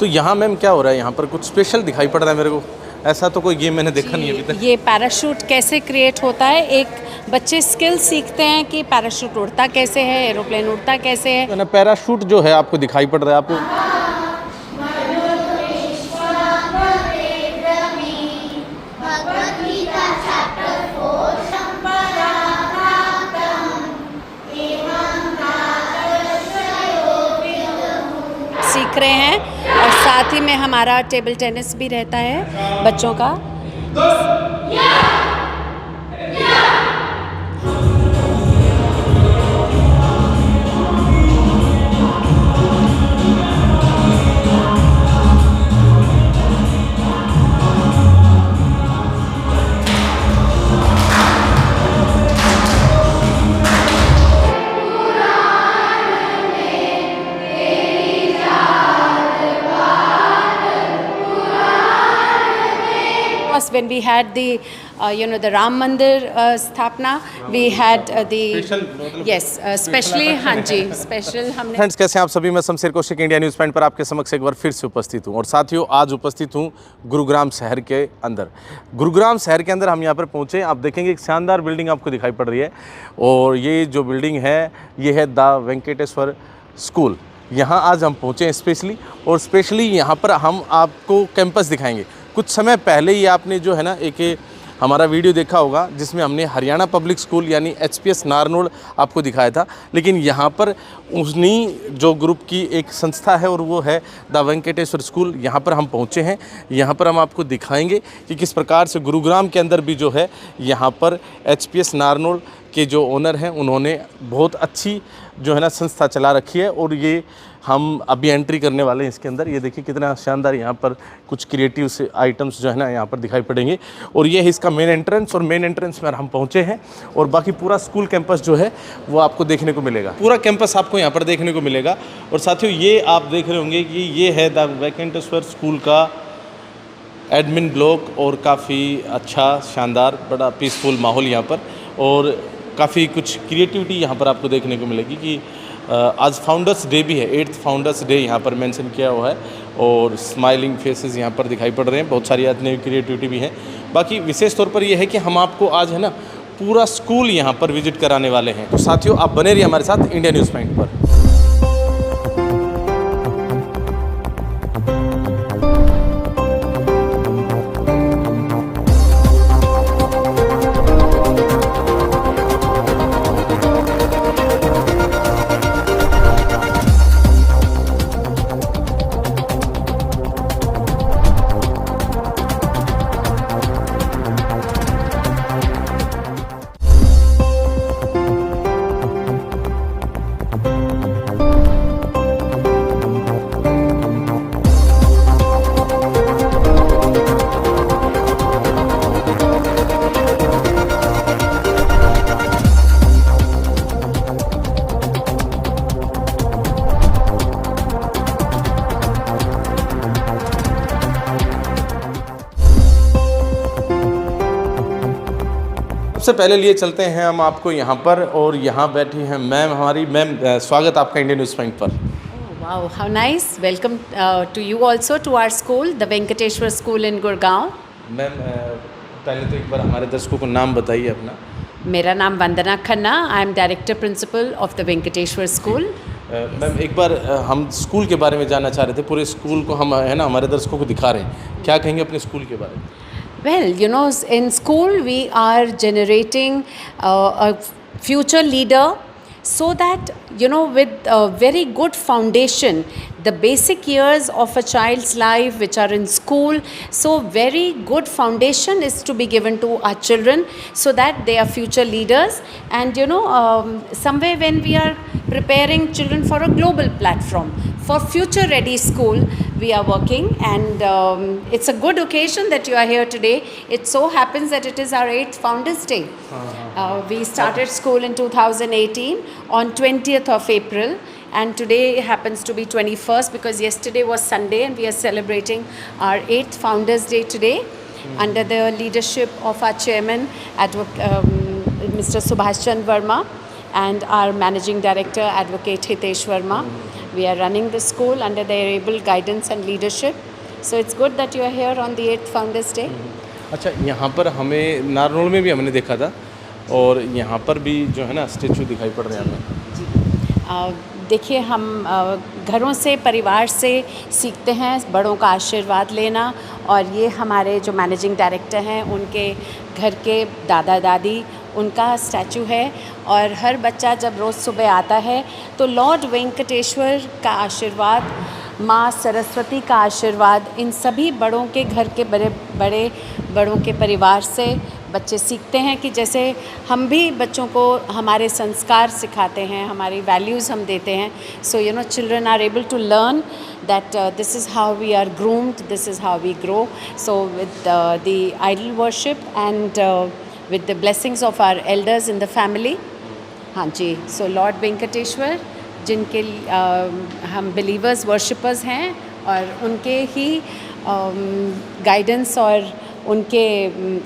तो यहाँ मैम क्या हो रहा है, यहाँ पर कुछ स्पेशल दिखाई पड़ रहा है मेरे को, ऐसा तो कोई गेम मैंने देखा नहीं है अभी तक। ये पैराशूट कैसे क्रिएट होता है, एक बच्चे स्किल सीखते हैं कि पैराशूट उड़ता कैसे है, एरोप्लेन उड़ता कैसे है। ना पैराशूट जो है आपको दिखाई पड़ रहा है, आपको सीख रहे हैं और साथ ही में हमारा टेबल टेनिस भी रहता है बच्चों का। When we had the the Ram Mandir स्थापना, we had the specially हाँ जी स्पेशल हमने। फ्रेंड्स कैसे हैं आप सभी, मैं Shamsher Kaushik India news point पर आपके समक्ष एक बार फिर से उपस्थित हूं। और साथियों आज उपस्थित हूं गुरुग्राम शहर के अंदर। गुरुग्राम शहर के अंदर हम यहां पर पहुंचे, आप देखेंगे एक शानदार बिल्डिंग आपको दिखाई पड़ रही है और ये जो बिल्डिंग है ये है द वेंकटेश्वर स्कूल। यहाँ आज हम पहुँचे हैं स्पेशली, और स्पेशली यहाँ पर हम आपको कैंपस दिखाएंगे। कुछ समय पहले ही आपने जो है ना एक हमारा वीडियो देखा होगा जिसमें हमने हरियाणा पब्लिक स्कूल यानी HPS नारनौल आपको दिखाया था, लेकिन यहाँ पर उन्हीं जो ग्रुप की एक संस्था है और वो है द वेंकटेश्वर स्कूल। यहाँ पर हम पहुँचे हैं, यहाँ पर हम आपको दिखाएंगे कि किस प्रकार से गुरुग्राम के अंदर भी जो है यहाँ पर HPS नारनौल के जो ओनर हैं उन्होंने बहुत अच्छी जो है ना संस्था चला रखी है। और ये हम अभी एंट्री करने वाले हैं इसके अंदर। ये देखिए कितना शानदार यहाँ पर कुछ क्रिएटिव से आइटम्स जो है ना यहाँ पर दिखाई पड़ेंगे। और ये है इसका मेन एंट्रेंस, और मेन एंट्रेंस में हम पहुँचे हैं और बाकी पूरा स्कूल कैंपस जो है वो आपको देखने को मिलेगा। पूरा कैंपस आपको यहाँ पर देखने को मिलेगा। और साथियों ये आप देख रहे होंगे कि ये है द वेंकटेश्वर स्कूल का एडमिन ब्लॉक, और काफ़ी अच्छा शानदार बड़ा पीसफुल माहौल यहाँ पर, और काफ़ी कुछ क्रिएटिविटी यहाँ पर आपको देखने को मिलेगी कि आज फाउंडर्स डे भी है, 8th फाउंडर्स डे यहाँ पर मेंशन किया हुआ है। और स्माइलिंग फेसेस यहाँ पर दिखाई पड़ रहे हैं, बहुत सारी नई क्रिएटिविटी भी है। बाकी विशेष तौर पर यह है कि हम आपको आज है ना पूरा स्कूल यहाँ पर विजिट कराने वाले हैं। तो साथियों आप बने रहिए हमारे साथ इंडिया न्यूज़ पॉइंट पर। सबसे पहले लिए चलते हैं हम आपको यहाँ पर, और यहाँ बैठी हैं मैम हमारी। मैम स्वागत आपका इंडियन न्यूज़ पॉइंट पर। Wow, how nice. Welcome to you also to our school, the Venkateshwar School in Gurgaon. Ma'am पहले तो एक बार हमारे दर्शकों को नाम बताइए अपना। मेरा नाम Vandana Khanna, I am director principal of the Venkateshwar school. Ma'am एक बार हम स्कूल के बारे में जानना चाह रहे थे। पूरे स्कूल को हम है ना हमारे दर्शकों को दिखा रहे हैं, क्या कहेंगे अपने स्कूल के बारे में? Well, in school we are generating a future leader, so that with a very good foundation, the basic years of a child's life which are in school, so very good foundation is to be given to our children so that they are future leaders. And somewhere when we are preparing children for a global platform, for future ready school we are working, and it's a good occasion that you are here today. It so happens that it is our 8th Founders Day. We started school in 2018 on 20th of April, and today happens to be 21st because yesterday was Sunday, and we are celebrating our 8th Founders Day today under the leadership of our chairman, Mr. Subhash Chandra Verma, and our managing director, Advocate Hitesh Verma. We are running the school under their able guidance and leadership. So it's good that you are here on the 8th Founders Day. अच्छा, यहाँ पर हमें नारनौल में भी हमने देखा था और यहाँ पर भी जो है ना स्टेचू दिखाई पड़ रहे हैं हमें। देखिए, हम घरों से, परिवार से सीखते हैं बड़ों का आशीर्वाद लेना, और ये हमारे जो मैनेजिंग डायरेक्टर हैं उनके घर के दादा दादी, उनका स्टैचू है। और हर बच्चा जब रोज़ सुबह आता है तो लॉर्ड वेंकटेश्वर का आशीर्वाद, माँ सरस्वती का आशीर्वाद, इन सभी बड़ों के घर के बड़ों के परिवार से बच्चे सीखते हैं कि जैसे हम भी बच्चों को हमारे संस्कार सिखाते हैं, हमारी वैल्यूज़ हम देते हैं। So you know, children are able to learn that this is how we are groomed, this is how we grow. So with the idol worship and with the blessings of our elders in the family, हाँ जी, so Lord Venkateshwar, जिनके हम believers, worshippers हैं, और उनके ही guidance और उनके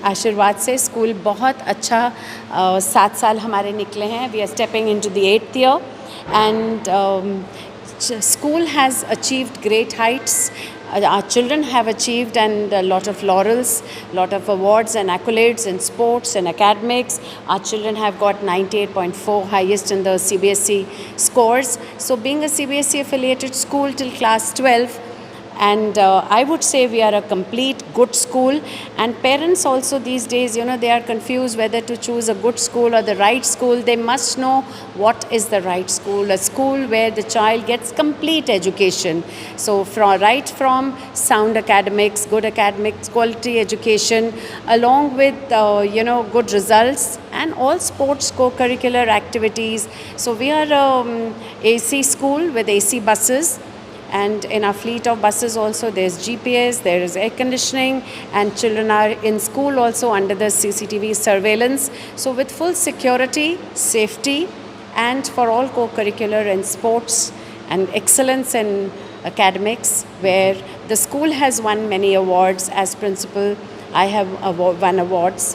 आशीर्वाद से स्कूल बहुत अच्छा 7 साल हमारे निकले हैं. We are stepping into the 8th year, and school has achieved great heights. Our children have achieved and a lot of laurels, lot of awards and accolades in sports and academics. Our children have got 98.4, highest in the CBSE scores. So being a CBSE affiliated school till class 12, and I would say we are a complete good school. And parents also these days, you know, they are confused whether to choose a good school or the right school. They must know what is the right school, a school where the child gets complete education. So right from sound academics, good academics, quality education, along with you know, good results, and all sports co-curricular activities. So we are AC school with AC buses. And in our fleet of buses also there's GPS, there is air conditioning, and children are in school also under the CCTV surveillance. So with full security, safety, and for all co-curricular and sports, and excellence in academics, where the school has won many awards. As principal, I have won awards,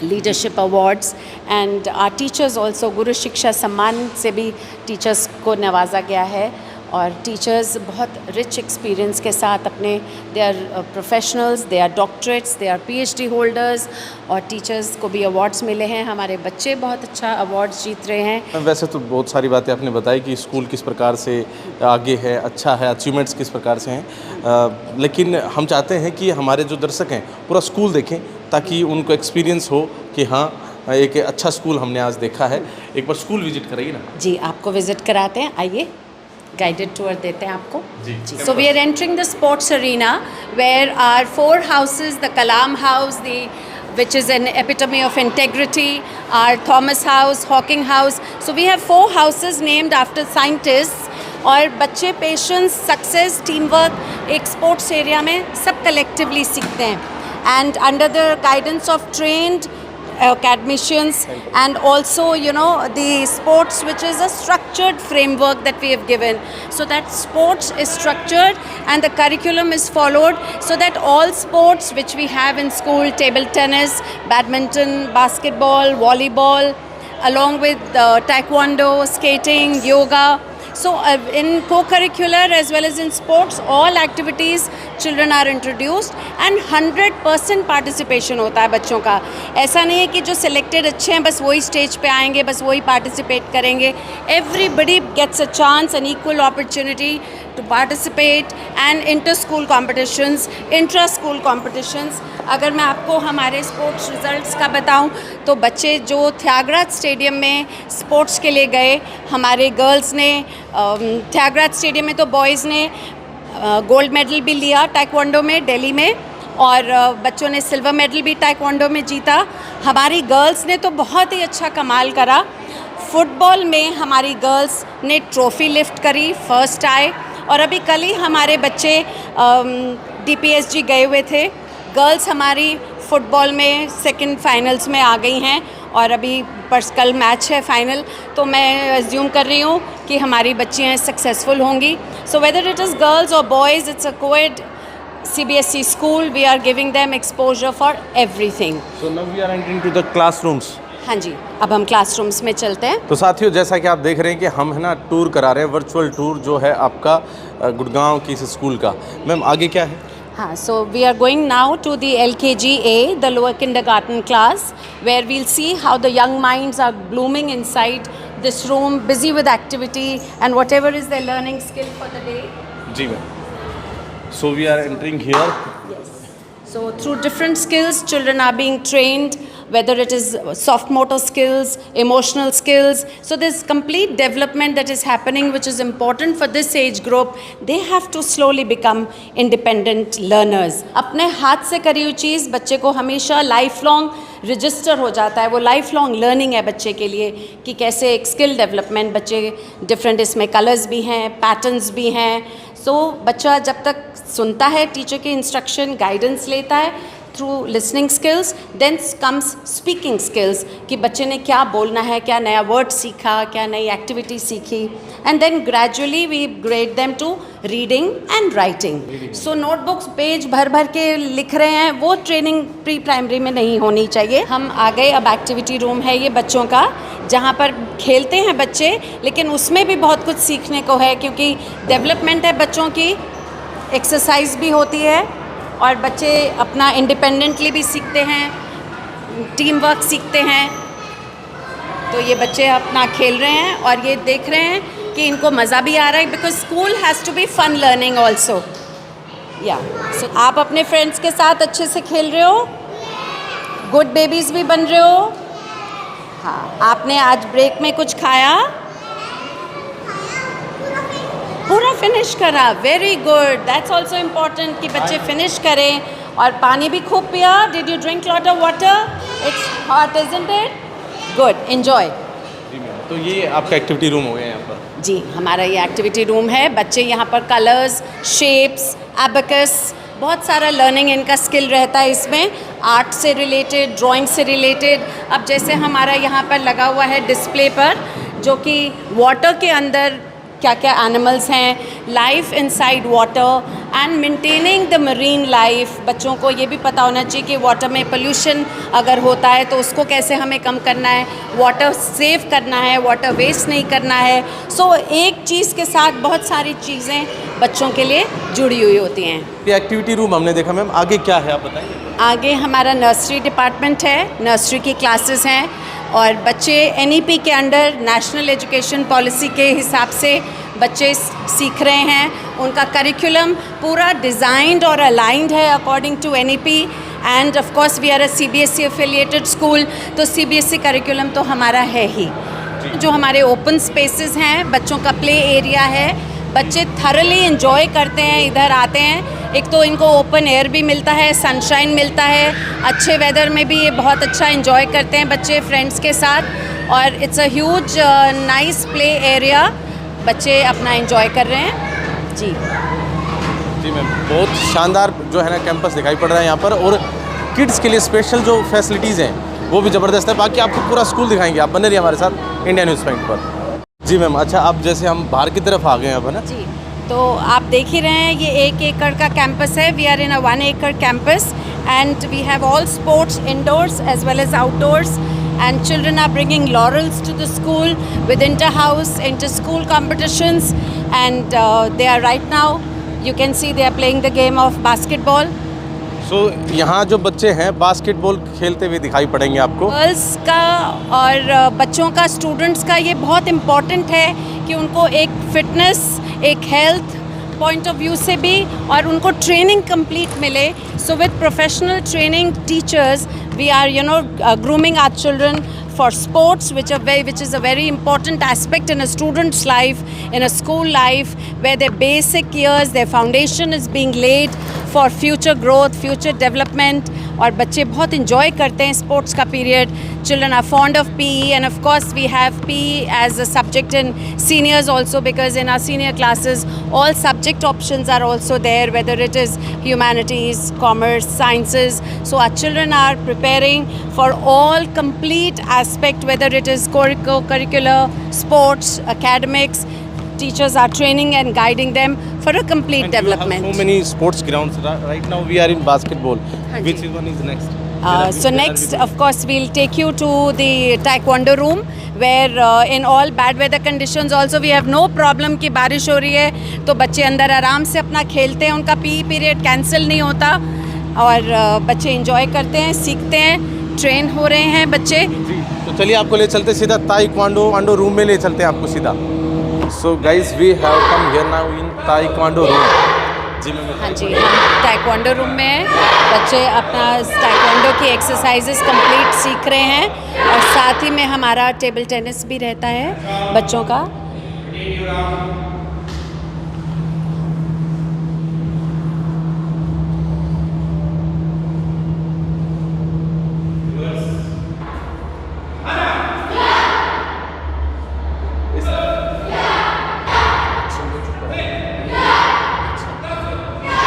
leadership awards, and our teachers also, Guru Shiksha Samman से भी teachers को नवाजा गया है. और teachers बहुत rich experience के साथ अपने, they are professionals, they are doctorates, they are PhD holders, और टीचर्स को भी अवार्ड्स मिले हैं. हमारे बच्चे बहुत अच्छा अवार्ड्स जीत रहे हैं. वैसे तो बहुत सारी बातें आपने बताई कि स्कूल किस प्रकार से आगे है, अच्छा है, अचीवमेंट्स किस प्रकार से हैं, लेकिन हम चाहते हैं कि हमारे जो दर्शक हैं पूरा स्कूल देखें ताकि उनको एक्सपीरियंस हो कि हाँ, एक अच्छा स्कूल हमने आज देखा है. एक बार स्कूल विजिट कराइए ना. जी, आपको विजिट कराते हैं, आइए, गाइडेड टूर देते हैं आपको. So we are entering the sports arena where our 4 houses, the Kalam House, which is an epitome of integrity, our Thomas House, Hawking House. So we have 4 houses named after scientists. और बच्चे patience, success, team work एक sports area में सब collectively सीखते हैं. And under the guidance of trained academicians, and also, you know, the sports, which is a structured framework that we have given, so that sports is structured and the curriculum is followed, so that all sports which we have in school, table tennis, badminton, basketball, volleyball, along with taekwondo, skating, yoga, so in co-curricular as well as in sports, all activities children are introduced, and 100% participation होता है बच्चों का. ऐसा नहीं है कि जो selected अच्छे हैं बस वही स्टेज पे आएंगे, बस वही participate करेंगे. Everybody gets a chance and equal opportunity to participate, and inter-school competitions, intra-school competitions. अगर मैं आपको हमारे स्पोर्ट्स रिजल्ट्स का बताऊं तो बच्चे जो त्यागराज स्टेडियम में स्पोर्ट्स के लिए गए, हमारे गर्ल्स ने त्यागराज स्टेडियम में तो बॉयज़ ने गोल्ड मेडल भी लिया टाइक्वांडो में दिल्ली में, और बच्चों ने सिल्वर मेडल भी टाइक्वांडो में जीता. हमारी गर्ल्स ने तो बहुत ही अच्छा कमाल करा. फुटबॉल में हमारी गर्ल्स ने ट्रॉफ़ी लिफ्ट करी, फर्स्ट आए. और अभी कल ही हमारे बच्चे DPSG गए हुए थे. गर्ल्स हमारी फ़ुटबॉल में सेकंड फाइनल्स में आ गई हैं, और अभी कल मैच है फाइनल, तो मैं अज्यूम कर रही हूँ कि हमारी बच्चियाँ सक्सेसफुल होंगी. So whether it is girls और boys, it's a coed CBSE school. We are giving them exposure for everything. So now we are entering to the classrooms. हाँ जी, अब हम क्लासरूम्स में चलते हैं। तो साथियों, जैसा कि आप देख रहे हैं कि हम है ना टूर करा रहे हैं, वर्चुअल टूर जो है आपका गुड़गांव की इस स्कूल का। मैम आगे क्या है? हाँ, so we are going now to the LKGA, the lower kindergarten class, where we'll see how the young minds are blooming inside this room, busy with activity and whatever is their learning skill for the day. जी ma'am. So we are entering here. So through different skills, children are being trained, whether it is soft motor skills, emotional skills. So there's complete development that is happening, which is important for this age group. They have to slowly become independent learners. अपने हाथ से करी हुई चीज़ बच्चे को हमेशा life long register हो जाता है। वो लाइफ लॉन्ग लर्निंग है बच्चे के लिए कि कैसे एक स्किल डेवलपमेंट, बच्चे डिफरेंट इसमें कलर्स भी हैं, पैटर्न्स भी हैं। सो बच्चा जब तक सुनता है, टीचर के इंस्ट्रक्शन गाइडेंस लेता है through listening skills, then comes speaking skills कि बच्चे ने क्या बोलना है, क्या नया वर्ड सीखा, क्या नई एक्टिविटी सीखी, and then gradually we grade them to reading and writing. So notebooks page भर भर के लिख रहे हैं, वो ट्रेनिंग प्री प्राइमरी में नहीं होनी चाहिए। हम आ गए, अब एक्टिविटी रूम है ये बच्चों का, जहाँ पर खेलते हैं बच्चे, लेकिन उसमें भी बहुत कुछ सीखने को है क्योंकि डेवलपमेंट है बच्चों की, एक्सरसाइज भी होती है और बच्चे अपना इंडिपेंडेंटली भी सीखते हैं, टीम वर्क सीखते हैं। तो ये बच्चे अपना खेल रहे हैं और ये देख रहे हैं कि इनको मज़ा भी आ रहा है, because school has to be fun learning also. या सो आप अपने फ्रेंड्स के साथ अच्छे से खेल रहे हो, गुड बेबीज़ भी बन रहे हो। हाँ, आपने आज ब्रेक में कुछ खाया? पूरा फिनिश करा, very good, that's also important कि बच्चे फिनिश करें। और पानी भी खूब पिया। Did you drink lot of water? It's hot isn't it? Good, enjoy. तो ये आपका एक्टिविटी रूम हो गया यहाँ पर? जी, हमारा ये एक्टिविटी रूम है। बच्चे यहाँ पर कलर्स, शेप्स, एबेकस, बहुत सारा लर्निंग इनका स्किल रहता है इसमें, आर्ट से रिलेटेड, ड्राइंग से रिलेटेड। अब जैसे हमारा यहाँ पर लगा हुआ है डिस्प्ले पर, जो कि वाटर के अंदर क्या क्या एनिमल्स हैं, life inside water and maintaining the marine life. बच्चों को ये भी पता होना चाहिए कि वाटर में पोल्यूशन अगर होता है तो उसको कैसे हमें कम करना है, वाटर सेव करना है, वाटर वेस्ट नहीं करना है। सो एक चीज़ के साथ बहुत सारी चीज़ें बच्चों के लिए जुड़ी हुई होती हैं। ये एक्टिविटी रूम हमने देखा मैम, आगे क्या है आप बताइए? आगे हमारा नर्सरी डिपार्टमेंट है, नर्सरी की क्लासेस हैं और बच्चे NEP के अंडर, नेशनल एजुकेशन पॉलिसी के हिसाब से बच्चे सीख रहे हैं। उनका करिकुलम पूरा डिज़ाइंड और अलाइंड है according to NEP, and of course we are a CBSE affiliated school, तो CBSE करिकुलम तो हमारा है ही। जो हमारे ओपन स्पेसेस हैं, बच्चों का प्ले एरिया है, बच्चे थरली एंजॉय करते हैं, इधर आते हैं। एक तो इनको ओपन एयर भी मिलता है, सनशाइन मिलता है, अच्छे वेदर में भी ये बहुत अच्छा एंजॉय करते हैं बच्चे फ्रेंड्स के साथ। और it's a huge nice play area, बच्चे अपना एंजॉय कर रहे हैं। जी जी मैम, बहुत शानदार जो है ना कैंपस दिखाई पड़ रहा है यहाँ पर, और किड्स के लिए स्पेशल जो फैसिलिटीज़ हैं वो भी ज़बरदस्त है। बाकी आपको पूरा स्कूल दिखाएंगे, आप बने रहिए हमारे साथ इंडिया न्यूज़ पॉइंट पर। जी मैम, अच्छा अब जैसे हम बाहर की तरफ आ गए हैं अब, है ना? जी, तो आप देख ही रहे हैं ये 1 एकड़ का कैंपस है। We are in a 1 acre campus and we have all sports indoors as well as outdoors, and children are bringing laurels to the school with inter-house, inter-school competitions, and they are right now, you can see they are playing the game of basketball. So यहाँ जो बच्चे हैं basketball खेलते हुए दिखाई पड़ेंगे आपको। Girls का और बच्चों का, स्टूडेंट्स का ये बहुत इम्पॉर्टेंट है कि उनको एक फिटनेस, एक हेल्थ पॉइंट ऑफ व्यू से भी और उनको ट्रेनिंग कंप्लीट मिले। So with professional training teachers we are grooming our children for sports, which is a very important aspect in a student's life, in a school life, where their basic years, their foundation is being laid for future growth, future development. और बच्चे बहुत enjoy करते हैं sports का period. Children are fond of PE, and of course we have PE as a subject in seniors also, because in our senior classes all subject options are also there, whether it is humanities, commerce, sciences. So our children are preparing for all complete aspect, whether it is curricular, sports, academics. Teachers are training and guiding them for a complete development. So many sports grounds. Right now we are in basketball. Which one is next? So next, of course, we'll take you to the taekwondo room, where in all bad weather conditions also we have no problem कि बारिश हो रही है तो बच्चे अंदर आराम से अपना खेलते हैं, उनका पी पीरियड कैंसिल नहीं होता और बच्चे एंजॉय करते हैं, सीखते हैं, ट्रेन हो रहे हैं बच्चे। तो चलिए आपको ले चलते सीधा ताइक्वांडो रूम में ले चलते हैं आपको सीधा। So guys we have come here now in taekwondo room. जी मैम। हाँ जी, हम ताइक्वांडो रूम में हैं, बच्चे अपना ताइक्वांडो की एक्सरसाइजेस कंप्लीट सीख रहे हैं और साथ ही में हमारा टेबल टेनिस भी रहता है बच्चों का।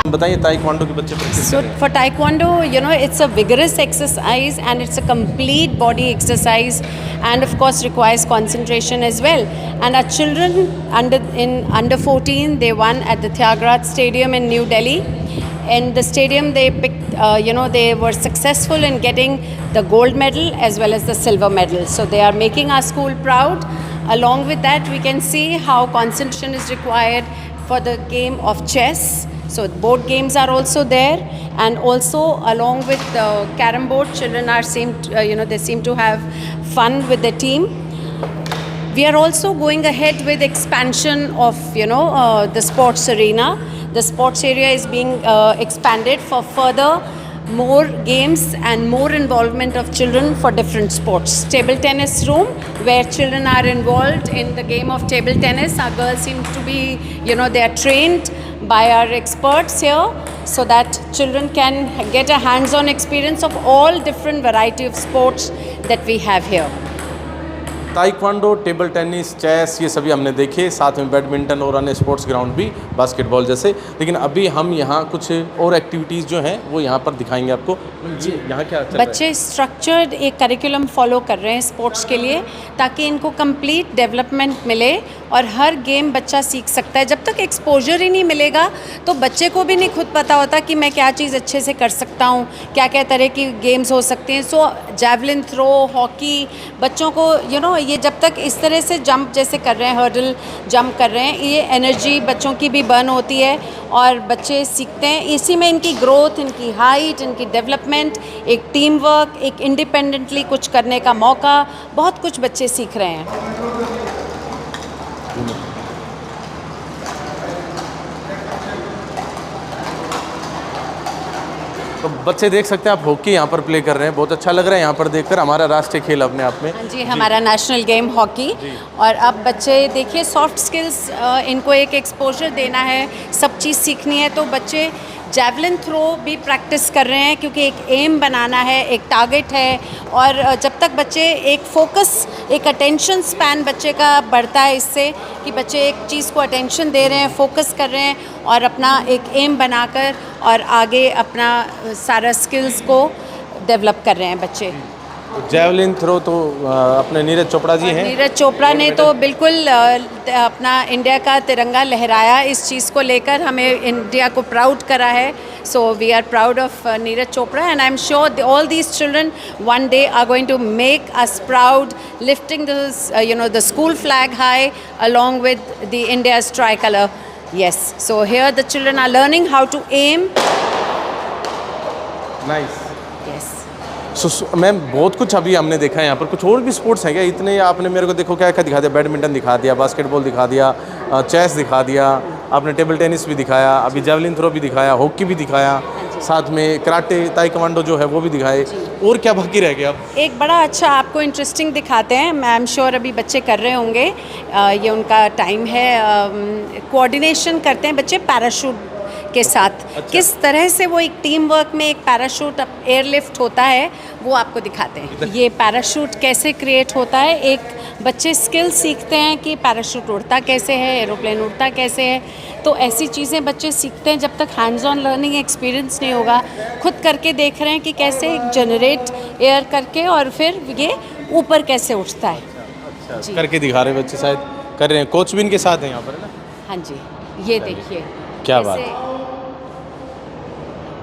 बताइए ताइक्वांडो के बच्चे practice So for taekwondo, you know, it's a vigorous exercise and it's a complete body exercise and of course requires concentration as well. And our children under 14, they won at the Tyagaraja Stadium in New Delhi. In the stadium, they picked, they were successful in getting the gold medal as well as the silver medal. So they are making our school proud. Along with that, we can see how concentration is required for the game of chess. So board games are also there, and also along with the carom board, children are they seem to have fun with the team. We are also going ahead with expansion of the sports arena. The sports area is being expanded for further more games and more involvement of children for different sports. Table tennis room where children are involved in the game of table tennis. Our girls seem to be, they are trained by our experts here so that children can get a hands-on experience of all different variety of sports that we have here. Taekwondo, table tennis, chess ये सभी हमने देखे, साथ में badminton और अन्य sports ground भी, basketball जैसे। लेकिन अभी हम यहाँ कुछ और एक्टिविटीज़ जो हैं वो यहाँ पर दिखाएंगे आपको। जी, यहाँ क्या चल रहा है? बच्चे स्ट्रक्चर्ड एक करिकुलम फॉलो कर रहे हैं स्पोर्ट्स के लिए, ताकि इनको कंप्लीट डेवलपमेंट मिले और हर गेम बच्चा सीख सकता है। जब तक एक्सपोजर ही नहीं मिलेगा तो बच्चे को भी नहीं खुद पता होता कि मैं क्या चीज़ अच्छे से कर सकता हूँ, क्या क्या तरह की गेम्स हो सकते हैं। सो जैवलिन थ्रो, हॉकी, बच्चों को ये जब तक इस तरह से जंप जैसे कर रहे हैं, हर्डल जंप कर रहे हैं, ये एनर्जी बच्चों की भी बर्न होती है और बच्चे सीखते हैं। इसी में इनकी ग्रोथ, इनकी हाइट, इनकी डेवलपमेंट, एक टीम वर्क, एक इंडिपेंडेंटली कुछ करने का मौका, बहुत कुछ बच्चे सीख रहे हैं। तो बच्चे देख सकते हैं आप, हॉकी यहाँ पर प्ले कर रहे हैं, बहुत अच्छा लग रहा है यहाँ पर देखकर। हमारा राष्ट्रीय खेल अपने आप में। हाँ जी, हमारा नेशनल गेम हॉकी। और अब बच्चे देखिए सॉफ्ट स्किल्स, इनको एक एक्सपोजर देना है, सब चीज़ सीखनी है, तो बच्चे जैवलिन थ्रो भी प्रैक्टिस कर रहे हैं क्योंकि एक एम बनाना है, एक टारगेट है। और जब तक बच्चे एक फोकस, एक अटेंशन स्पैन बच्चे का बढ़ता है इससे कि बच्चे एक चीज़ को अटेंशन दे रहे हैं, फोकस कर रहे हैं और अपना एक एम बनाकर और आगे अपना सारा स्किल्स को डेवलप कर रहे हैं बच्चे। जैवलिन थ्रो तो अपने नीरज चोपड़ा जी हैं। नीरज चोपड़ा ने तो बिल्कुल अपना इंडिया का तिरंगा लहराया, इस चीज़ को लेकर हमें इंडिया को प्राउड करा है। So we are proud of Neeraj Chopra and I am sure all these children one day are going to make us proud, lifting the school flag high along with the India's tricolor. Yes, so here the children are learning how to aim. Nice. Yes. Ma'am बहुत कुछ अभी हमने देखा है यहाँ पर। कुछ और भी स्पोर्ट्स हैं क्या? इतने आपने मेरे को देखो क्या क्या दिखा दिया, बैडमिंटन दिखा दिया, बास्केटबॉल दिखा दिया, चेस दिखा दिया, आपने टेबल टेनिस भी दिखाया, अभी जैवलिन थ्रो भी दिखाया, हॉकी भी दिखाया, साथ में कराटे, ताइक्वांडो जो है वो भी दिखाए। और क्या बाकी रह गया? एक बड़ा अच्छा आपको इंटरेस्टिंग दिखाते हैं। आई एम श्योर अभी बच्चे कर रहे होंगे, ये उनका टाइम है। कोऑर्डिनेशन करते हैं बच्चे पैराशूट के साथ। अच्छा। किस तरह से वो एक टीम वर्क में एक पैराशूट एयरलिफ्ट होता है वो आपको दिखाते हैं। ये पैराशूट कैसे क्रिएट होता है, एक बच्चे स्किल सीखते हैं कि पैराशूट उड़ता कैसे है, एरोप्लेन उड़ता कैसे है। तो ऐसी चीज़ें बच्चे सीखते हैं जब तक हैंड्स ऑन लर्निंग एक्सपीरियंस नहीं होगा। खुद करके देख रहे हैं कि कैसे जनरेट एयर करके और फिर ये ऊपर कैसे उठता है। अच्छा, करके दिखा रहे बच्चे, शायद कर रहे हैं। कोच भी इनके साथ हैं यहाँ पर ना? हाँ जी, ये देखिए क्या बात।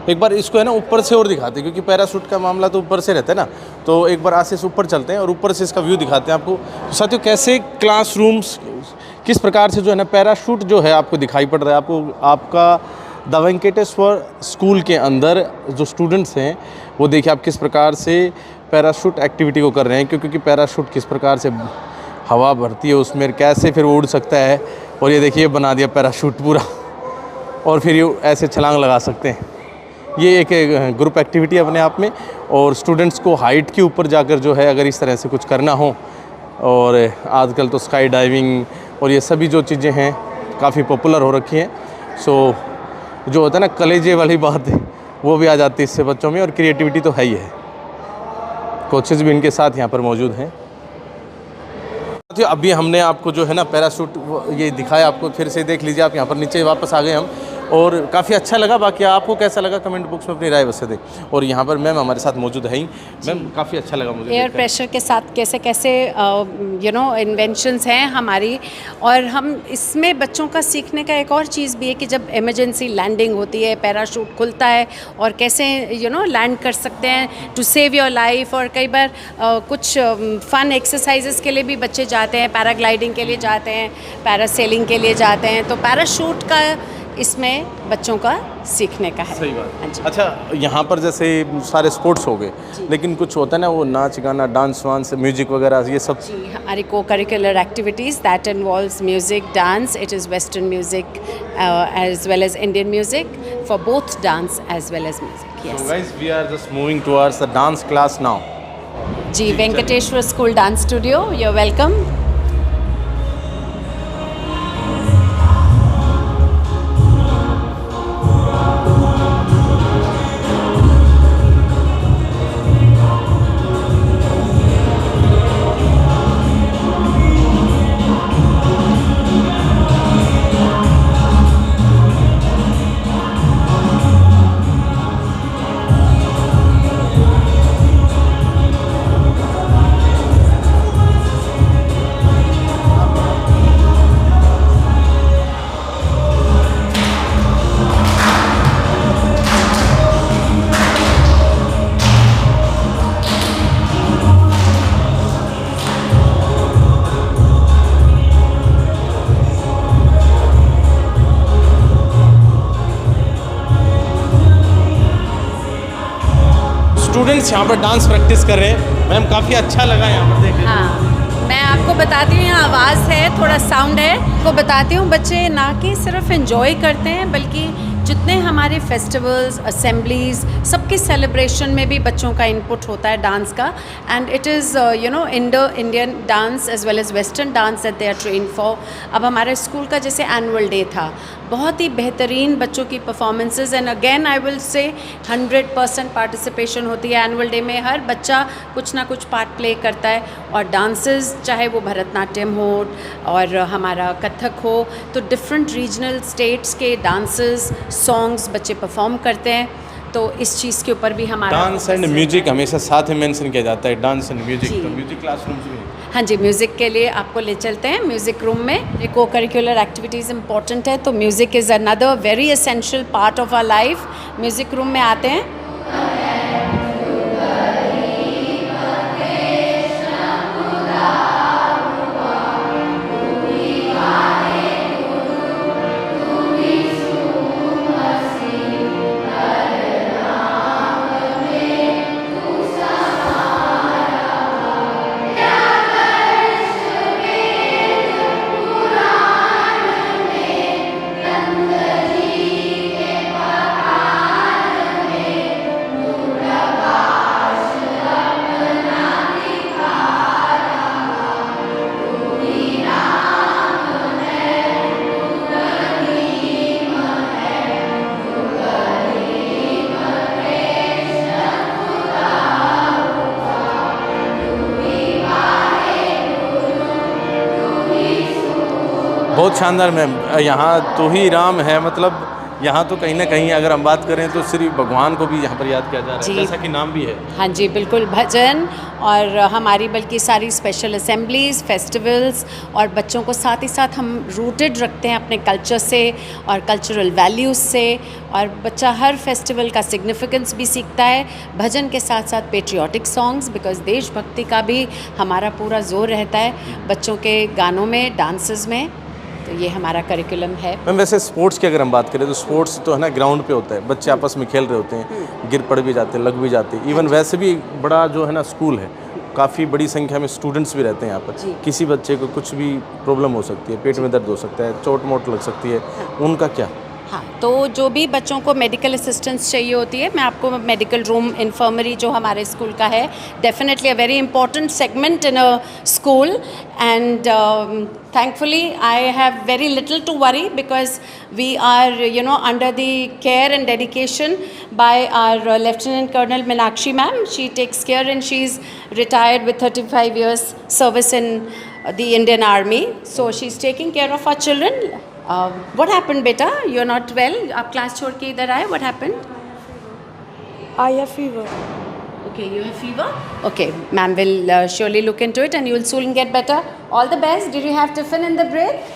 एक बार इसको है ना ऊपर से और दिखाते हैं, क्योंकि पैराशूट का मामला तो ऊपर से रहता है ना, तो एक बार आगे से ऊपर चलते हैं और ऊपर से इसका व्यू दिखाते हैं आपको। तो साथियों, कैसे क्लासरूम्स किस प्रकार से जो है ना पैराशूट जो है आपको दिखाई पड़ रहा है। आपको आपका द वेंकटेश्वर स्कूल के अंदर जो स्टूडेंट्स हैं वो देखिए आप किस प्रकार से पैराशूट एक्टिविटी को कर रहे हैं, क्योंकि पैराशूट किस प्रकार से हवा भरती है उसमें, कैसे फिर वो उड़ सकता है। और ये देखिए बना दिया पैराशूट पूरा, और फिर ये ऐसे छलांग लगा सकते हैं। ये एक ग्रुप एक्टिविटी अपने आप में, और स्टूडेंट्स को हाइट के ऊपर जाकर जो है अगर इस तरह से कुछ करना हो, और आजकल तो स्काई डाइविंग और ये सभी जो चीज़ें हैं काफ़ी पॉपुलर हो रखी हैं। सो जो होता है ना कलेजे वाली बात है वो भी आ जाती है इससे बच्चों में, और क्रिएटिविटी तो है ही है। कोचेज़ भी इनके साथ यहाँ पर मौजूद हैं। अभी हमने आपको जो है ना पैराशूट ये दिखाया, आपको फिर से देख लीजिए आप। यहाँ पर नीचे वापस आ गए हम, और काफ़ी अच्छा लगा। बाकी आपको कैसा लगा कमेंट बॉक्स में अपनी राय बता दें। और यहाँ पर मैम हमारे साथ मौजूद है ही। मैम काफ़ी अच्छा लगा मुझे एयर प्रेशर के साथ कैसे कैसे इन्वेंशंस हैं हमारी, और हम इसमें बच्चों का सीखने का एक और चीज़ भी है कि जब इमरजेंसी लैंडिंग होती है, पैराशूट खुलता है और कैसे लैंड कर सकते हैं टू सेव योर लाइफ। और कई बार कुछ फ़न एक्सरसाइजेस के लिए भी बच्चे जाते हैं, पैराग्लाइडिंग के लिए जाते हैं, पैरासेलिंग के लिए जाते हैं, तो पैराशूट का इसमें बच्चों का सीखने का है। सही बात। हाँ जी। अच्छा, यहाँ पर जैसे सारे स्पोर्ट्स हो गए, लेकिन कुछ होता है ना वो नाच गाना, डांस वांस, म्यूजिक वगैरह ये सब। जी, हमारी cocurricular activities that involves music, dance. It is western music as well as Indian music for both dance as well as music. So guys, we are just moving towards the dance class now. जी, Venkateshwar school dance studio, you are welcome. Students यहाँ पर dance practice कर रहे हैं। Ma'am काफ़ी अच्छा लगा यहाँ पर देखने। हाँ, मैं आपको बताती हूँ, यहाँ आवाज़ है, थोड़ा साउंड है, को बताती हूँ। बच्चे ना कि सिर्फ एंजॉय करते हैं, बल्कि जितने हमारे फेस्टिवल्स, असेंबलीज़, सबके सेलिब्रेशन में भी बच्चों का इनपुट होता है डांस का। And it is Indian dance as well as western dance that they are train for. अब हमारे स्कूल का जैसे एनुअल डे था, बहुत ही बेहतरीन बच्चों की performances, and again I will say 100% participation होती है एनुअल डे में। हर बच्चा कुछ ना कुछ पार्ट प्ले करता है, और डांसेस चाहे वो भरतनाट्यम हो और हमारा कथक हो, तो डिफरेंट रीजनल स्टेट्स के डांसेस, सॉन्ग्स बच्चे परफॉर्म करते हैं। तो इस चीज़ के ऊपर भी हमारा डांस एंड म्यूजिक हमेशा साथ में मेंशन किया जाता है, डांस एंड म्यूजिक। तो म्यूजिक क्लासरूम्स भी। हाँ जी, म्यूज़िक के लिए आपको ले चलते हैं म्यूज़िक रूम में। ये को करिकुलर एक्टिविटीज़ इंपॉर्टेंट है, तो music is another very essential part of our life. Music room में आते हैं। बहुत शानदार मैम, यहाँ तो ही राम है, मतलब यहाँ तो कहीं ना कहीं अगर हम बात करें तो सिर्फ भगवान को भी यहाँ पर याद किया जा रहा है, जी। जैसा कि नाम भी है। हाँ जी, बिल्कुल भजन और हमारी बल्कि सारी स्पेशल असेंबलीज़, फेस्टिवल्स और बच्चों को साथ ही साथ हम रूटेड रखते हैं अपने कल्चर से और कल्चरल वैल्यूज़ से, और बच्चा हर फेस्टिवल का सिग्निफिकेंस भी सीखता है। भजन के साथ साथ पेट्रियाटिक सॉन्ग्स, बिकॉज देशभक्ति का भी हमारा पूरा जोर रहता है बच्चों के गानों में, डांसेस में। तो ये हमारा करिकुलम है। मैम वैसे स्पोर्ट्स की अगर हम बात करें तो स्पोर्ट्स तो है ना ग्राउंड पे होता है, बच्चे आपस में खेल रहे होते हैं, गिर पड़ भी जाते हैं, लग भी जाते हैं। इवन वैसे भी बड़ा जो है ना स्कूल है, काफ़ी बड़ी संख्या में स्टूडेंट्स भी रहते हैं यहाँ पर। किसी बच्चे को कुछ भी प्रॉब्लम हो सकती है, पेट में दर्द हो सकता है, चोट मोट लग सकती है, उनका क्या? हाँ, तो जो भी बच्चों को मेडिकल असिस्टेंस चाहिए होती है, मैं आपको मेडिकल रूम, इन्फर्मरी जो हमारे स्कूल का है, definitely a very important segment in a school, and thankfully I have very little to worry because we are under the care and dedication by our Lieutenant Colonel Meenakshi ma'am. She takes care and she's retired with 35 years service in the Indian Army, so she's taking care of our children. What happened beta? You're not well? आप class छोड़ के इधर आए? What happened? I have fever. Okay, you have fever? Okay, ma'am will surely look into it and you will soon get better. All the best. Did you have tiffin in the break?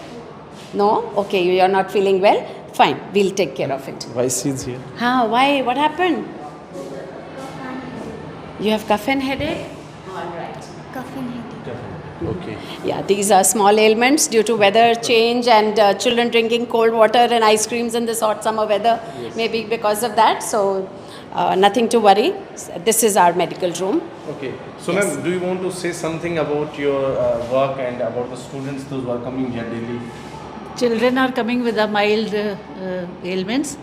No? Okay, you are not feeling well? Fine, we'll take care of it. Why she's here? Huh, why? What happened? You have cough and headache? All right. Coughing headache. Okay. Yeah, these are small ailments due to weather change and children drinking cold water and ice creams in this hot summer weather. Maybe because of that. So, nothing to worry. This is our medical room. Okay. So, ma'am, do you want to say something about your work and about the students those who are coming here daily? Children are coming with a mild ailments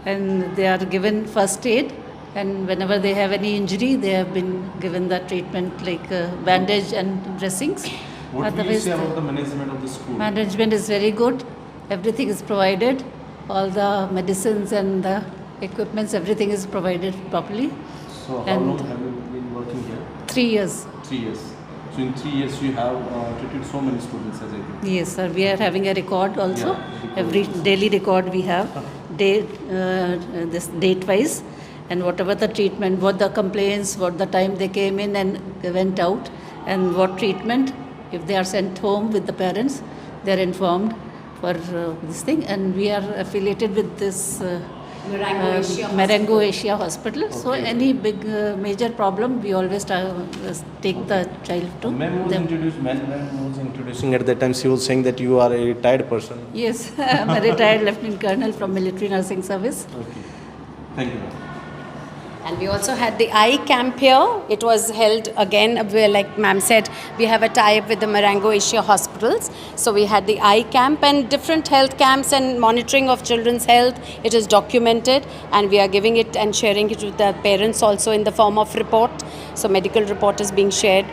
and they are given first aid, and whenever they have any injury they have been given the treatment like bandage and dressings. What do you Otherwise, say about the the management of the school? management is very good. Everything is provided. All the medicines and the equipments, everything is provided properly. So, how and long have you been working here? 3 years. 3 years. So, in 3 years you have treated so many students as I think. Yes, sir. We are having a record also. Yeah, record Every also. daily record we have, this date wise, and whatever the treatment, what the complaints, what the time they came in and went out, and what treatment. If they are sent home with the parents, they are informed for this thing, and we are affiliated with this. Marengo Asia Hospital. So any big major problem, we always take the child to Ma'am was them. introducing at that time, she was saying that you are a retired person. Yes, I'm a retired Lieutenant Colonel from Military Nursing Service. Okay. Thank you, ma'am. And we also had the eye camp here. It was held again, like ma'am said, we have a tie-up with the Marengo Asia hospitals. So we had the eye camp and different health camps and monitoring of children's health. It is documented and we are giving it and sharing it with the parents also in the form of report. So medical report is being shared.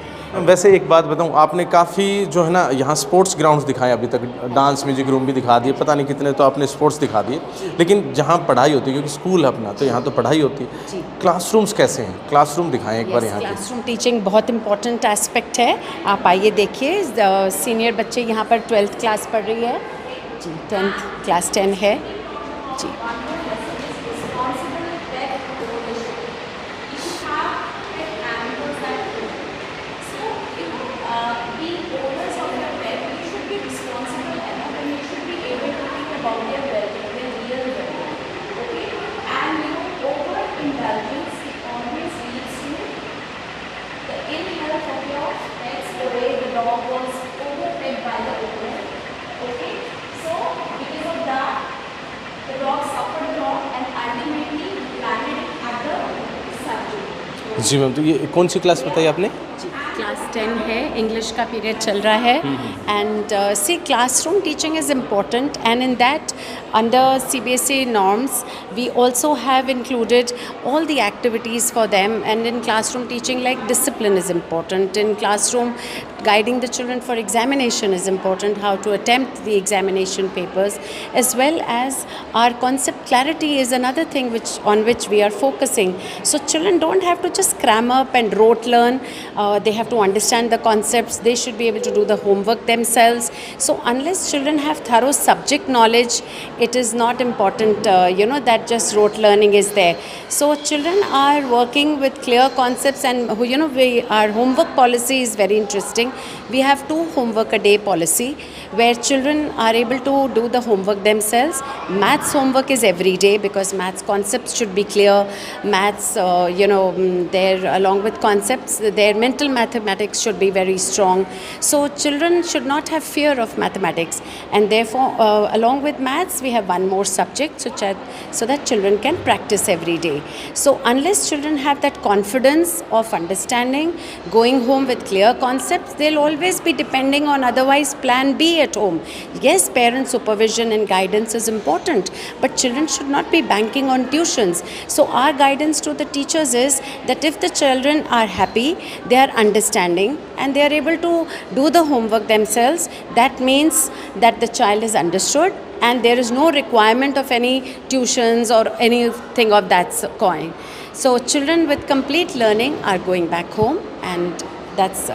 वैसे एक बात बताऊं, आपने काफ़ी जो है ना यहाँ स्पोर्ट्स ग्राउंड्स दिखाए अभी तक, डांस म्यूजिक रूम भी दिखा दिए, पता नहीं कितने तो आपने स्पोर्ट्स दिखा दिए, लेकिन जहाँ पढ़ाई होती है, क्योंकि स्कूल है अपना तो यहाँ तो पढ़ाई होती है, क्लासरूम्स कैसे हैं? क्लासरूम दिखाएं एक बार यहाँ के। क्लासरूम टीचिंग बहुत इंपॉर्टेंट एस्पेक्ट है। आप आइए देखिए, सीनियर बच्चे यहाँ पर 12th क्लास पढ़ रही है जी, 10th क्लास 10 है जी। जी मैम, तो ये कौन सी क्लास बताई आपने? क्लास 10 है, इंग्लिश का पीरियड चल रहा है and see classroom teaching is important and in that under CBSE norms we also have included all the activities for them, and in classroom teaching like discipline is important. In classroom guiding the children for examination is important, how to attempt the examination papers, as well as our concept clarity is another thing on which we are focusing. So children don't have to just cram up and rote learn. They have to understand the concepts. They should be able to do the homework themselves. So unless children have thorough subject knowledge, it is not important, that just rote learning is there. So children are working with clear concepts, and our homework policy is very interesting. We have 2 homework a day policy where children are able to do the homework themselves. Maths homework is every day because maths concepts should be clear. Maths, along with concepts, their mental mathematics should be very strong. So children should not have fear of mathematics, and therefore along with maths we have one more subject so that children can practice every day. So unless children have that confidence of understanding, going home with clear concepts, they'll always be depending on otherwise plan B at home. Yes, parent supervision and guidance is important, but children should not be banking on tuitions. So our guidance to the teachers is that if the children are happy, they are understanding, and they are able to do the homework themselves, that means that the child is understood and there is no requirement of any tuitions or anything of that kind. So children with complete learning are going back home, and that's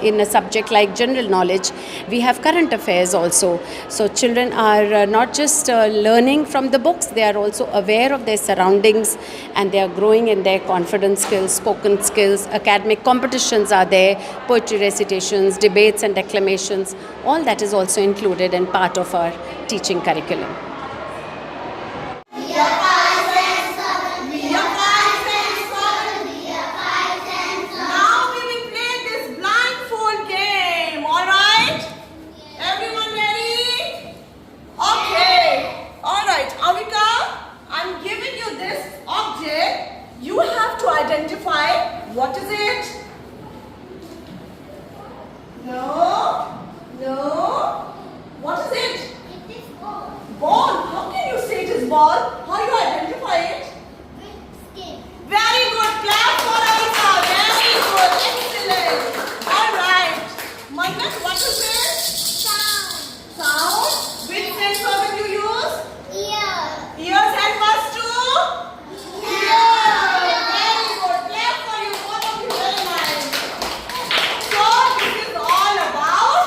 in a subject like general knowledge, we have current affairs also. So children are not just learning from the books, they are also aware of their surroundings, and they are growing in their confidence skills, spoken skills. Academic competitions are there, poetry recitations, debates and declamations. All that is also included and part of our teaching curriculum. What is it? No. What is it? It is ball. Ball. How can you say it is ball? How do you identify it? With skin. Very good. Clap for Anika. Very good. Excellent. All right. Mangat, what is it? Sound. Sound. Which sense organ you use? Ear. Ears and was to? Ear. Very good. Clap for you. Both of you. Very nice. So this is all about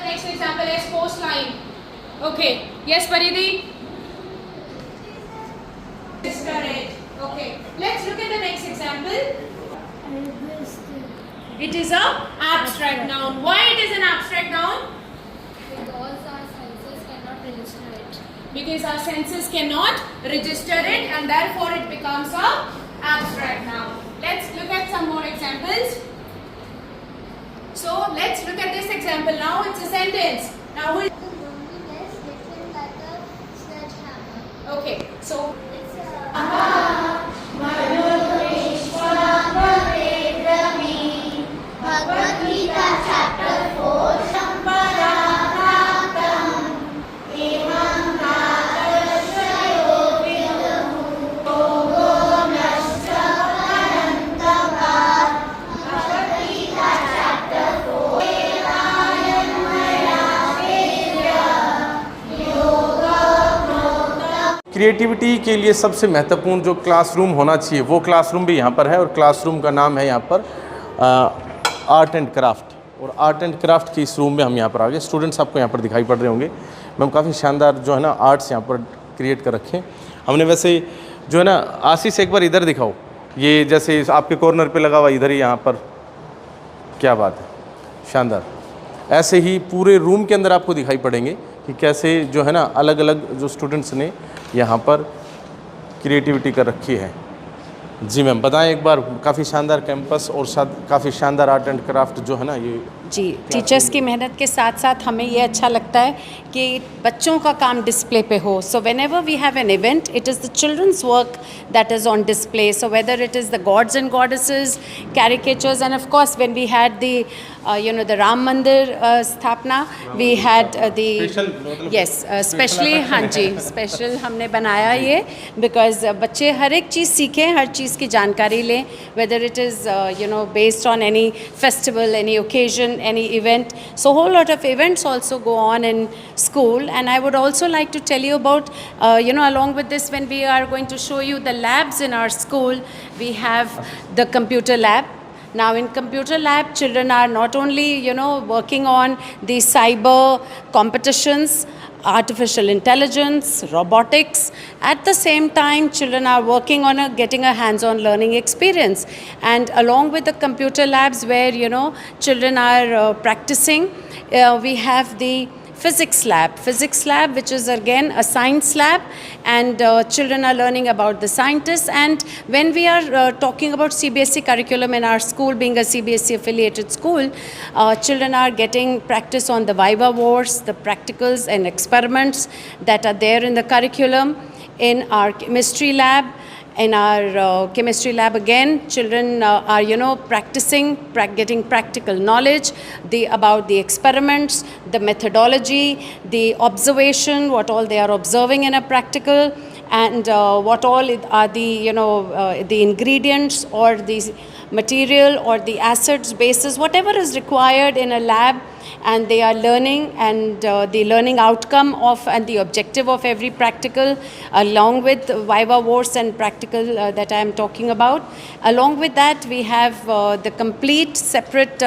next example is coastline. Okay. Yes, Paridi? Is correct. Okay. Let's look at the next example. It is a abstract noun. Why it is an abstract noun? Because our senses cannot register it. Because our senses cannot register it, and therefore it becomes a abstract noun. Let's look at some more examples. So let's look at this example now. It's a sentence. Now who is The loneliness looking like a sledgehammer. okay? So It's a Bhagavad Gita chapter 4. Creativity के लिए सबसे महत्वपूर्ण जो classroom होना चाहिए वो classroom भी यहाँ पर है, और क्लासरूम का नाम है यहाँ पर आर्ट एंड क्राफ्ट। और आर्ट एंड क्राफ्ट की इस रूम में हम यहाँ पर आ गए। स्टूडेंट्स आपको यहाँ पर दिखाई पड़ रहे होंगे। मैम काफ़ी शानदार जो है ना आर्ट्स यहाँ पर क्रिएट कर रखे हैं हमने। वैसे जो है ना आशीष एक बार इधर दिखाओ, ये जैसे आपके कॉर्नर पे लगा हुआ इधर ही यहाँ पर, क्या बात है, शानदार। ऐसे ही पूरे रूम के अंदर आपको दिखाई पड़ेंगे कि कैसे जो है ना अलग अलग जो स्टूडेंट्स ने यहाँ पर क्रिएटिविटी कर रखी है। जी मैम, बताएं एक बार, काफ़ी शानदार कैंपस और साथ काफ़ी शानदार आर्ट एंड क्राफ्ट जो है ना ये जी, टीचर्स की मेहनत के साथ साथ हमें ये अच्छा लगता है कि बच्चों का काम डिस्प्ले पे हो. So whenever we have an event, it is the children's work that is on display. So whether it is the gods and goddesses, caricatures, and of course when we had the the Ram Mandir स्थापना, we had yes, specially हाँ जी, special हमने बनाया ये because बच्चे हर एक चीज़ सीखें, हर चीज़ की जानकारी लें, whether it is based on any festival, any occasion, any event. So whole lot of events also go on in school, and I would also like to tell you about along with this, when we are going to show you the labs in our school, we have the computer lab. Now in computer lab, children are not only working on the cyber competitions, artificial intelligence, robotics. At the same time, children are working on getting a hands-on learning experience. And along with the computer labs where children are practicing, we have the physics lab, which is again a science lab, and children are learning about the scientists. And when we are talking about CBSE curriculum in our school, being a CBSE affiliated school, children are getting practice on the viva wars, the practicals and experiments that are there in the curriculum. In our chemistry lab, again, children are practicing, getting practical knowledge about the experiments, the methodology, the observation, what all they are observing in a practical, and what all are the ingredients or the material or the acids, bases, whatever is required in a lab. And they are learning, and the learning outcome of and the objective of every practical, along with viva wars and practical that I am talking about. Along with that, we have the complete separate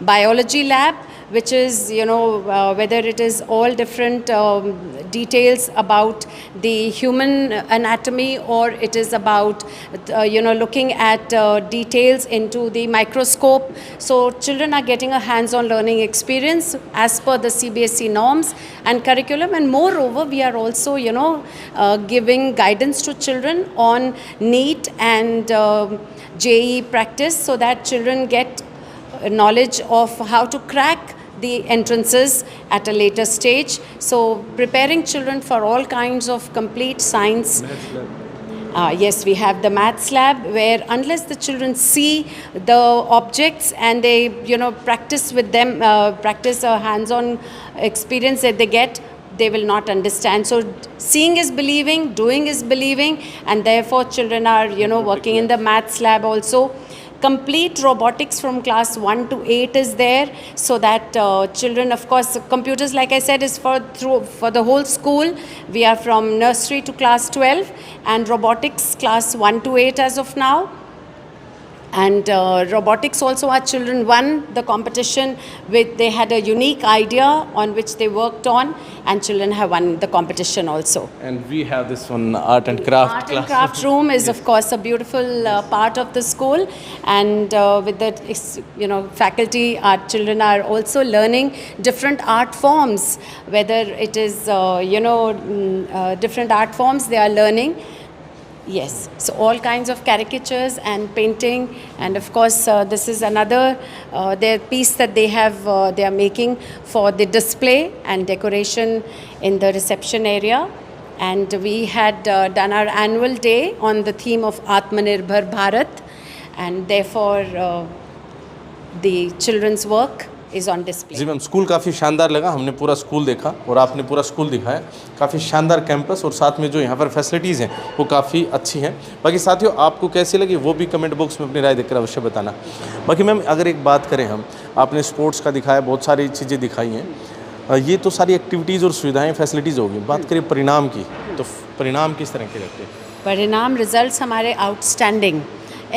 biology lab, which is whether it is all different details about the human anatomy, or it is about looking at details into the microscope. So children are getting a hands-on learning experience as per the CBSE norms and curriculum. And moreover, we are also giving guidance to children on NEET and JEE practice, so that children get knowledge of how to crack the entrances at a later stage. So preparing children for all kinds of complete science. Yes, we have the maths lab, where unless the children see the objects and they practice with them, practice a hands-on experience that they get, they will not understand. So seeing is believing, doing is believing, and therefore children are working in the maths lab also. Complete robotics from class 1 to 8 is there, so that children, of course, computers, like I said, is for the whole school. We are from nursery to class 12, and robotics class 1 to 8 as of now. And robotics also, our children won the competition they had a unique idea on which they worked on, and children have won the competition also. And we have this one art and craft Art and craft room is of course a beautiful part of the school, and with the faculty, our children are also learning different art forms, whether it is different art forms they are learning. Yes, so all kinds of caricatures and painting, and of course this is another their piece that they are making for the display and decoration in the reception area. And we had done our annual day on the theme of Atmanirbhar Bharat, and therefore the children's work is on display. जी ma'am, school काफ़ी शानदार लगा, हमने पूरा school देखा और आपने पूरा स्कूल दिखाया. काफ़ी शानदार कैंपस, और साथ में जो यहाँ पर फैसिलिटीज़ हैं वो काफ़ी अच्छी हैं. बाकी साथियों, आपको कैसी लगी वो भी कमेंट बॉक्स में अपनी राय देकर अवश्य बताना. बाकी मैम, अगर एक बात करें, हम आपने स्पोर्ट्स का दिखाया, बहुत सारी चीज़ें दिखाई हैं, ये तो सारी एक्टिविटीज़ और सुविधाएँ फैसिलिटीज़ होगी. बात करें परिणाम की, तो परिणाम किस तरह के रहते हैं? परिणाम, रिजल्ट्स हमारे outstanding.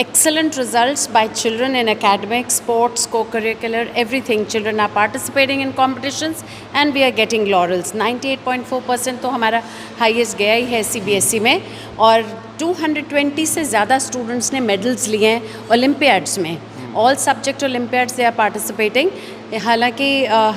Excellent results by children in academics, sports, co-curricular, everything. Children are participating in competitions and we are getting laurels. 98.4% तो हमारा highest गया ही है CBSE में, और 220 से ज़्यादा students ने medals लिए हैं Olympiads में. All subject Olympiads they are participating. हालांकि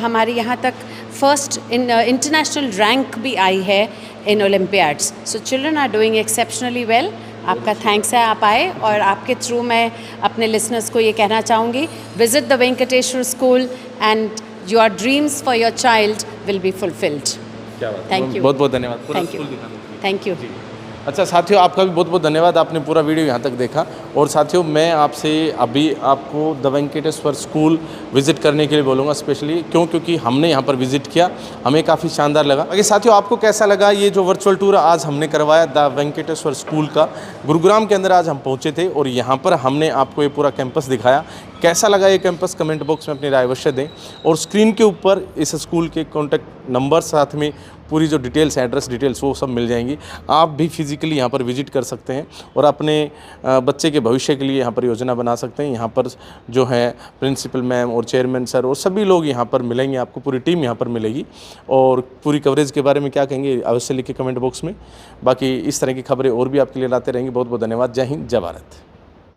हमारी यहाँ तक first in international rank भी आई है in Olympiads. So children are doing exceptionally well. आपका थैंक्स है आप आए, और आपके थ्रू मैं अपने लिसनर्स को ये कहना चाहूँगी, visit the Venkateshwar school and your dreams for your child will be fulfilled. क्या बात, थैंक यू, बहुत बहुत धन्यवाद। पूरा थैंक यू, स्कूल दिखा दीजिए। Thank you. अच्छा साथियों, आपका भी बहुत बहुत धन्यवाद, आपने पूरा वीडियो यहाँ तक देखा। और साथियों, मैं आपसे अभी आपको द वेंकटेश्वर स्कूल विज़िट करने के लिए बोलूँगा स्पेशली, क्योंकि हमने यहाँ पर विज़िट किया, हमें काफ़ी शानदार लगा। बाकी साथियों, आपको कैसा लगा ये जो वर्चुअल टूर आज हमने करवाया द वेंकटेश्वर स्कूल का? गुरुग्राम के अंदर आज हम पहुँचे थे और यहाँ पर हमने आपको ये पूरा कैंपस दिखाया। कैसा लगा ये कैंपस, कमेंट बॉक्स में अपनी राय अवश्य दें। और स्क्रीन के ऊपर इस स्कूल के कॉन्टैक्ट नंबर, साथ में पूरी जो डिटेल्स, एड्रेस डिटेल्स, वो सब मिल जाएंगी। आप भी फिजिकली यहाँ पर विजिट कर सकते हैं और अपने बच्चे के भविष्य के लिए यहाँ पर योजना बना सकते हैं। यहाँ पर जो है प्रिंसिपल मैम और चेयरमैन सर और सभी लोग यहाँ पर मिलेंगे, आपको पूरी टीम यहाँ पर मिलेगी। और पूरी कवरेज के बारे में क्या कहेंगे अवश्य लिखिए कमेंट बॉक्स में। बाकी इस तरह की खबरें और भी आपके लिए लाते रहेंगे। बहुत बहुत धन्यवाद। जय हिंद, जय भारत।